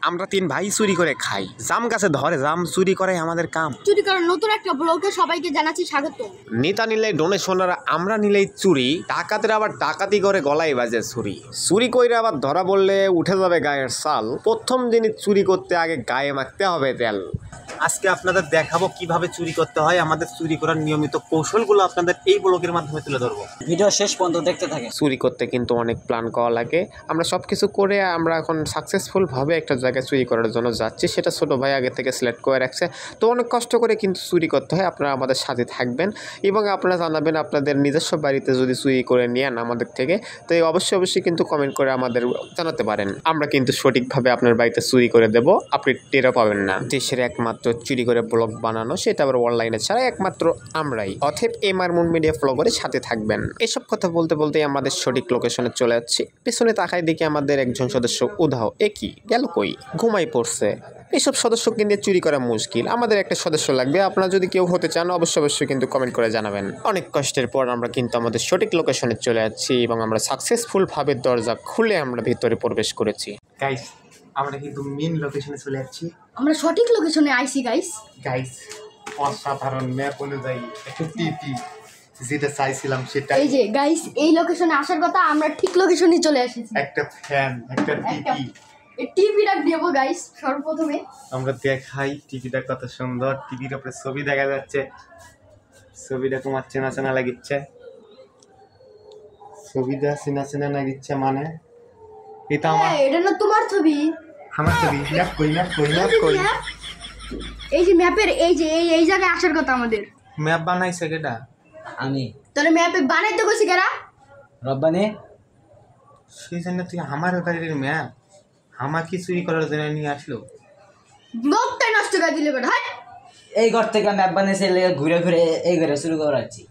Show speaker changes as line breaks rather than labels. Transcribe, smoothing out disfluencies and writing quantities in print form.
আমরা 3 ভাই চুরি করে খাই, জাম গাছে ধরে জাম চুরি করাই আমাদের কাম।
চুরি করার নতুন একটা ব্লগে সবাইকে জানাচ্ছি স্বাগত।
নেতা নিলেই ডোনেশন আর আমরা নিলেই চুরি, ডাকাতের আবার ডাকাতি করে গলায় বাজে ছুরি। চুরি কইরে আবার ধরা বললে উঠে যাবে গায়ের সাল। প্রথম জিনিস চুরি করতে আগে গায়ে মাখতে হবে তেল। আজকে আপনাদের দেখাবো কিভাবে চুরি করতে হয়। আমাদের চুরি করার নিয়মিত কৌশলগুলো আপনাদের এই ব্লগের মাধ্যমে তুলে ধরবো।
ভিডিও শেষ পর্যন্ত দেখতে থাকে।
চুরি করতে কিন্তু অনেক প্ল্যান করা লাগে। আমরা সব কিছু করে আমরা এখন সাকসেসফুলভাবে একটা জায়গায় চুরি করার জন্য যাচ্ছি। সেটা ছোটো ভাই আগে থেকে সিলেক্ট করে রাখছে। তো অনেক কষ্ট করে কিন্তু চুরি করতে হয়। আপনারা আমাদের সাথে থাকবেন এবং আপনারা জানাবেন আপনাদের নিজস্ব বাড়িতে যদি চুরি করে নেন আমাদের থেকে, তো অবশ্যই কিন্তু কমেন্ট করে আমাদের জানাতে পারেন। আমরা কিন্তু সঠিকভাবে আপনার বাড়িতে চুরি করে দেব, আপনি টেরও পাবেন না। দেশের একমাত্র চুরি করে ব্লগ বানানো, সেটা আবার অনলাইনে ছাড়া একমাত্র আমরাই। অথব এমআর মুন মিডিয়া ব্লগের সাথে থাকবেন। এসব কথা বলতে বলতেই আমাদের সঠিক লোকেশনে চলে যাচ্ছি। পেছনে তাকাই দেখি আমাদের একজন সদস্য উধাও। একই গেল কই, ঘুমাই পড়ছে। এইসব সদস্যকে নিয়ে চুরি করা মুশকিল। আমাদের একটা সদস্য লাগবে। আপনারা যদি কেউ হতে চান অবশ্যই কিন্তু কমেন্ট করে জানাবেন। অনেক কষ্টের পর আমরা কিন্তু আমাদের সঠিক লোকেশনে চলে যাচ্ছি এবং আমরা সাকসেসফুলভাবে দরজা খুলে আমরা ভিতরে প্রবেশ করেছি। গাইস, আমরা কিন্তু মেন লোকেশনে চলে যাচ্ছি।
আমরা সঠিক লোকেশনে আইছি গাইস।
অসাধারণ ম্যাপ অনুযায়ী একটু টিপি যেটা চাইছিলাম সেটা।
এই যে গাইস, এই লোকেশনে আসার কথা, আমরা ঠিক লোকেশনে চলে এসেছি।
একটা ফ্যান, একটা টিপি।
এই টিভিটা দেব গাইস সর্বপ্রথমে।
আমরা দেখাই টিভিটা কত সুন্দর। টিভির উপরে ছবি দেখা যাচ্ছে। ছবিটা তোমার চেনা চেনা লাগিচ্ছে। ছবিটা চেনা লাগিচ্ছে মানে এটা আমার,
এটা না তোমার ছবি?
আমার ছবি। ম্যাপ কই।
এই যে ম্যাপের এই জায়গায় আসার কথা আমাদের।
ম্যাপ বানাইছে কেডা?
আমি।
তাহলে ম্যাপে বানাইতে কইছি কেডা?
রব্বানি।
সেই জন্য তুই আমার বাড়ির ম্যাপ আমাকে চুরি করার জন্য নিয়ে আসলো।
ব্লগটাই নষ্ট করে দিলে বেটা।
এই ঘর থেকে ম্যাপ বানিয়েছে, ঘুরে ঘুরে এই ঘরে শুরু করাচ্ছি।